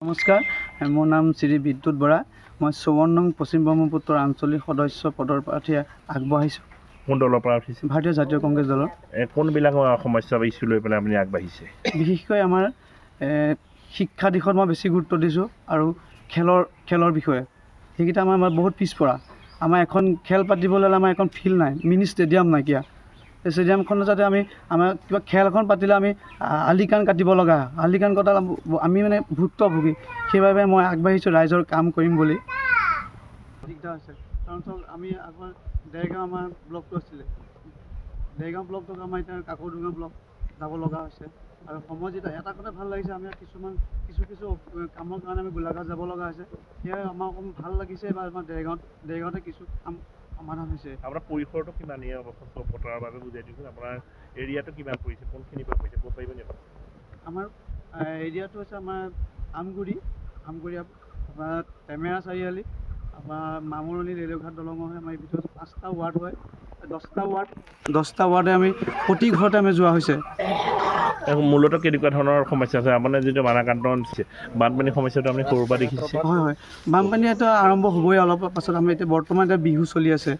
নমস্কাৰ, মোৰ নাম শ্ৰী বিদ্যুৎ বৰা। মই 54 নং পশ্চিম ব্ৰহ্মপুত্ৰৰ আঞ্চলিক সদস্য পদৰ প্ৰাৰ্থী আগবঢ়াইছোঁ। কোন দলৰ পৰা উঠিছে? ভাৰতীয় জাতীয় কংগ্ৰেছ দলৰ। কোনবিলাক সমস্যা ইছ্যু লৈ পেলাই আপুনি আগবাঢ়িছে? বিশেষকৈ আমাৰ শিক্ষা দিশত মই বেছি গুৰুত্ব দিছোঁ আৰু খেলৰ বিষয়ে সেইকেইটা আমাৰ বহুত পিছপৰা। আমাৰ এখন খেল পাতিবলৈ হ'লে আমাৰ এখন ফিল্ড নাই, মিনি ষ্টেডিয়াম নাইকিয়া। এই ষ্টেডিয়ামখনত যাতে আমাৰ কিবা খেল এখন পাতিলে আমি আলিকাণ কাটিব লগা হয়। আলিকাণ কটাল আমি মানে ভুক্তভোগী। সেইবাবে মই আগবাঢ়িছোঁ ৰাইজৰ কাম কৰিম বুলি। দিগদাৰ আছে কাৰণ আমি আগৰ দেৰগাঁও আমাৰ ব্লকটো আছিলে, দেৰগাঁও ব্লকটোক আমাৰ এতিয়া কাকৰডুঙা ব্লক যাব লগা হৈছে। আৰু সময় যেতিয়া এটা কথা ভাল লাগিছে, আমি কিছু কামৰ কাৰণে আমি গোলাঘাট যাব লগা হৈছে। সেয়াই আমাৰ অকণমান ভাল লাগিছে। বা আমাৰ দেৰগাঁৱতে কিছু কাম সমাধান হৈছে। আপোনাৰ পৰিসৰটো কিমান বতৰৰ বাবে বুজাই দিছোঁ। আপোনাৰ এৰিয়াটো কিমান পৰিছে, কোনখিনিৰ পৰা পৰিছে, ক'ব পাৰিব নেকি? আমাৰ এৰিয়াটো হৈছে আমাৰ আমগুৰি আপোনাৰ টেমেৰা চাৰিআলি, আপোনাৰ মামৰণি ৰেলঘাট দলঙৰ হয়। আমাৰ এই ভিতৰত 5টা ৱাৰ্ড হয়, 10টা ৱাৰ্ডে আমি প্ৰতি ঘৰতে আমি যোৱা হৈছে। মূলতঃ কেনেকুৱা ধৰণৰ সমস্যা আছে? আপোনাৰ যিটো বানাক্ৰান্ত হৈছে বানপানীৰ সমস্যাটো আপুনি সৰুৰ পৰা দেখিছে? হয়, বানপানী এটা আৰম্ভ হ'বই অলপ পাছত। আমি এতিয়া বৰ্তমান বিহু চলি আছে।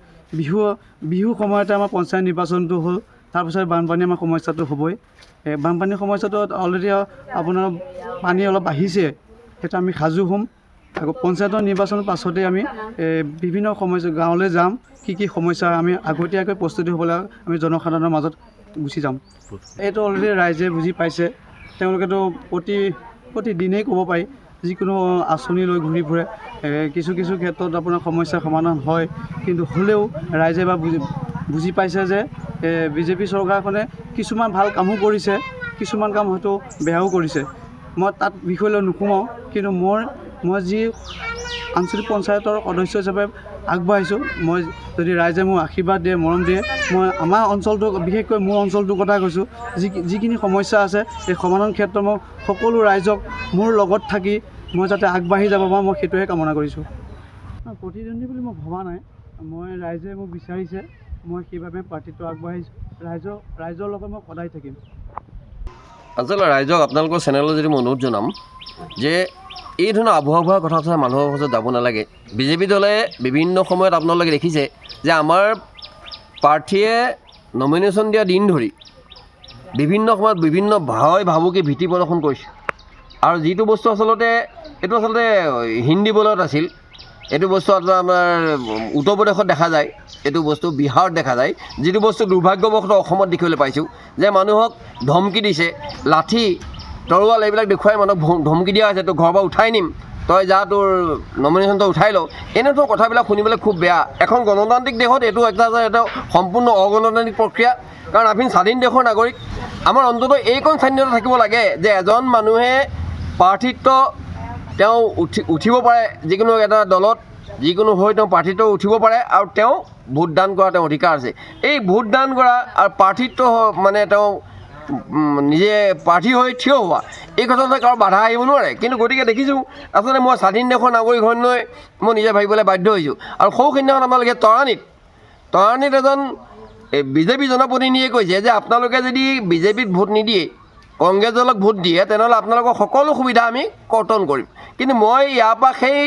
বিহু সময়তে আমাৰ পঞ্চায়ত নিৰ্বাচনটো হ'ল, তাৰপিছত বানপানী আমাৰ সমস্যাটো হ'বই। বানপানীৰ সমস্যাটো অলৰেডি আপোনাৰ পানী অলপ বাঢ়িছে, সেইটো আমি সাজু হ'ম। আকৌ পঞ্চায়তৰ নিৰ্বাচনৰ পাছতেই আমি বিভিন্ন সমস্যা গাঁৱলৈ যাম। কি সমস্যা আমি আগতীয়াকৈ প্ৰস্তুতি হ'বলৈ আমি জনসাধাৰণৰ মাজত গুচি যাম। এইটো অলৰেডি ৰাইজে বুজি পাইছে। তেওঁলোকেতো প্ৰতিদিনেই ক'ব পাৰি যিকোনো আঁচনি লৈ ঘূৰি ফুৰে। কিছু ক্ষেত্ৰত আপোনাৰ সমস্যাৰ সমাধান হয়, কিন্তু হ'লেও ৰাইজে বুজি পাইছে যে বিজেপি চৰকাৰখনে কিছুমান ভাল কামো কৰিছে, কিছুমান কাম হয়তো বেয়াও কৰিছে। মই তাত বিষয়লৈ নোসোমাওঁ, কিন্তু মই যি আঞ্চলিক পঞ্চায়তৰ সদস্য হিচাপে আগবাঢ়িছোঁ, মই যদি ৰাইজে মোক আশীৰ্বাদ দিয়ে, মৰম দিয়ে, মই আমাৰ অঞ্চলটো, বিশেষকৈ মোৰ অঞ্চলটোৰ কথা কৈছোঁ, যিখিনি সমস্যা আছে এই সমাধান ক্ষেত্ৰত মই সকলো ৰাইজক মোৰ লগত থাকি মই যাতে আগবাঢ়ি যাব পাৰোঁ, মই সেইটোহে কামনা কৰিছোঁ। প্ৰতিদ্বন্দ্বী বুলি মই ভবা নাই, ৰাইজে মোক বিচাৰিছে, মই সেইবাবে প্ৰাৰ্থীটো আগবাঢ়িছোঁ। ৰাইজৰ লগত মই সদায় থাকিম। আচলতে ৰাইজক আপোনালোকৰ চেনেলত যদি মই অনুৰোধ জনাম যে এই ধৰণৰ আবহাওয়া কথা মানুহৰ মাজত যাব নালাগে। বিজেপি দলে বিভিন্ন সময়ত আপোনালোকে দেখিছে যে আমাৰ প্ৰাৰ্থীয়ে নমিনেশ্যন দিয়া দিন ধৰি বিভিন্ন সময়ত বিভিন্ন ভাবুকি ভীতি প্ৰদৰ্শন কৰিছে। আৰু যিটো বস্তু এইটো আচলতে হিন্দী বলত আছিল, এইটো বস্তু আমাৰ উত্তৰ প্ৰদেশত দেখা যায়, এইটো বস্তু বিহাৰত দেখা যায়। যিটো বস্তু দুৰ্ভাগ্যবশতঃ অসমত দেখিবলৈ পাইছোঁ যে মানুহক ধমকি দিছে, লাঠি তৰোৱাল এইবিলাক দেখুৱাই মানুহক ধমকি দিয়া হৈছে, তোৰ ঘৰৰ পৰা উঠাই নিম, তই যা, তোৰ নমিনেশ্যনটো উঠাই লওঁ। এনেধৰণৰ কথাবিলাক শুনিবলৈ খুব বেয়া। এখন গণতান্ত্ৰিক দেশত এইটো এটা সম্পূৰ্ণ অগণতান্ত্ৰিক প্ৰক্ৰিয়া। কাৰণ আমি স্বাধীন দেশৰ নাগৰিক। আমাৰ অন্ততঃ এইকণ স্বাধীনতা থাকিব লাগে যে এজন মানুহে প্ৰাৰ্থিত্ব তেওঁ উঠিব পাৰে, যিকোনো এটা দলত যিকোনো হৈ তেওঁ প্ৰাৰ্থিত্ব উঠিব পাৰে, আৰু তেওঁ ভোটদান কৰা তেওঁ অধিকাৰ আছে। এই ভোটদান কৰা আৰু প্ৰাৰ্থিত্ব মানে তেওঁ নিজে প্ৰাৰ্থী হৈ থিয় হোৱা, এই কথাটো কাৰো বাধা আহিব নোৱাৰে। কিন্তু গতিকে দেখিছোঁ আচলতে মই স্বাধীন দেশৰ নাগৰিক হৈ মই নিজে ভাবিবলৈ বাধ্য হৈছোঁ। আৰু সৌখিনিখন আপোনালোকে তৰাণীত এজন বিজেপি জনপ্ৰতিনিধিয়ে কৈছে যে আপোনালোকে যদি বিজেপিত ভোট নিদিয়ে, কংগ্ৰেছ দলক ভোট দিয়ে, তেনেহ'লে আপোনালোকৰ সকলো সুবিধা আমি কৰ্তন কৰিম। কিন্তু মই ইয়াৰ পৰা সেই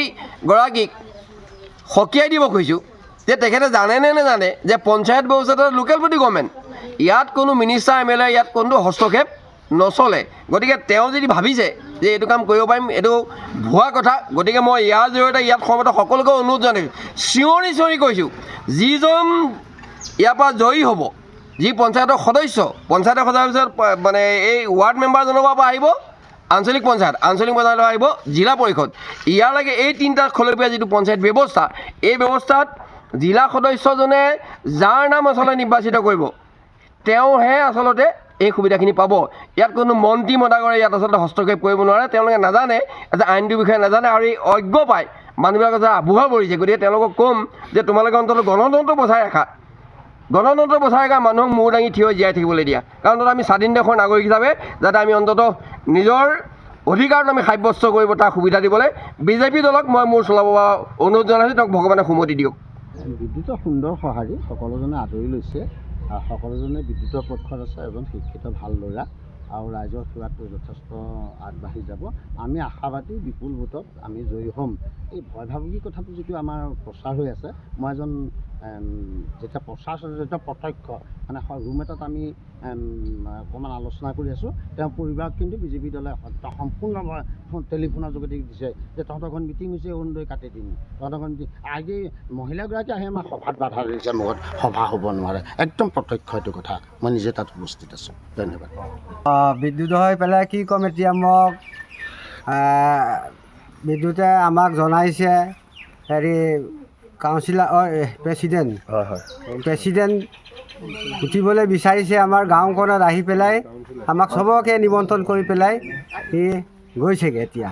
গৰাকীক সকীয়াই দিব খুজিছোঁ যে তেখেতে জানে নে নাজানে যে পঞ্চায়ত ব্যৱস্থাটো লোকেল বডি গভৰ্ণমেণ্ট। ইয়াত কোনো মিনিষ্টাৰ MLA ইয়াত কোনো হস্তক্ষেপ নচলে। গতিকে তেওঁ যদি ভাবিছে যে এইটো কাম কৰিব পাৰিম, এইটো ভুৱা কথা। গতিকে মই ইয়াৰ জৰিয়তে ইয়াত সমত সকলোকে অনুৰোধ জনাইছোঁ, চিঞৰি কৈছোঁ, যিজন ইয়াৰ পৰা জয়ী হ'ব, যি পঞ্চায়তৰ সদস্য মানে এই ৱাৰ্ড মেম্বাৰজনৰ পৰা আহিব আঞ্চলিক পঞ্চায়তৰ আহিব জিলা পৰিষদ, ইয়ালৈকে এই 3টা খলপীয়া যিটো পঞ্চায়ত ব্যৱস্থা, এই ব্যৱস্থাত জিলা সদস্যজনে যাৰ নাম আচলতে নিৰ্বাচিত কৰিব, তেওঁহে আচলতে এই সুবিধাখিনি পাব। ইয়াত কোনো মন্ত্ৰী মদাগৰে ইয়াত আচলতে হস্তক্ষেপ কৰিব নোৱাৰে। তেওঁলোকে নাজানে, যে আইনটোৰ বিষয়ে নাজানে, আৰু এই অজ্ঞ পাই মানুহবিলাক যে আবুহা পৰিছে। গতিকে তেওঁলোকক ক'ম যে তোমালোকে অন্ততঃ গণতন্ত্ৰ বচাই ৰাখা, মানুহক মূৰ দাঙি থিয় জীয়াই থাকিবলৈ দিয়া। কাৰণ আমি স্বাধীন দেশৰ নাগৰিক হিচাপে যাতে আমি অন্ততঃ নিজৰ অধিকাৰত আমি সাব্যস্ত কৰিব তাৰ সুবিধা দিবলৈ বিজেপি দলক মই মোৰ চলাব অনুৰোধ জনাইছোঁ। তেওঁক ভগৱানে সুমতি দিয়ক। বিদ্যুতৰ সুন্দৰ সঁহাৰি সকলোজনে আদৰি লৈছে, আৰু সকলোজনে বিদ্যুতৰ পক্ষত আছে। এজন শিক্ষিত ভাল ল'ৰা, আৰু ৰাইজৰ সেৱাটো যথেষ্ট আগবাঢ়ি যাব। আমি আশাবাদী বিপুল ভোটত আমি জয়ী হ'ম। এই ভয় ভাবুকি কথাটো যিটো আমাৰ প্ৰচাৰ হৈ আছে, মই এজন যেতিয়া প্ৰচাৰ যেতিয়া প্ৰত্যক্ষ মানে ৰুম এটাত আমি অকণমান আলোচনা কৰি আছোঁ, তেওঁ পৰিবাৰক কিন্তু বিজেপি দলে সম্পূৰ্ণভাৱে টেলিফোনৰ যোগেদি দিছে যে তহঁতৰ ঘৰত মিটিং হৈছে, অৰুণোদয় কাটি দিম, তহঁতৰ ঘৰত মিটিং। আজি মহিলাগৰাকী আহি আমাৰ সভাত বাধা দিছে, মুখত সভা হ'ব নোৱাৰে। একদম প্ৰত্যক্ষ এইটো কথা, মই নিজে তাত উপস্থিত আছোঁ। ধন্যবাদ। বিদ্যুৎ হৈ পেলাই কি ক'ম এতিয়া, মোক বিদ্যুতে আমাক জনাইছে হেৰি কাউন্সিলাৰ প্ৰেচিডেণ্ট হয় হয় প্ৰেচিডেণ্ট উঠিবলৈ বিচাৰিছে আমাৰ গাঁওখনত আহি পেলাই, আমাক চবকে নিমন্ত্ৰণ কৰি পেলাই সি গৈছেগৈ এতিয়া।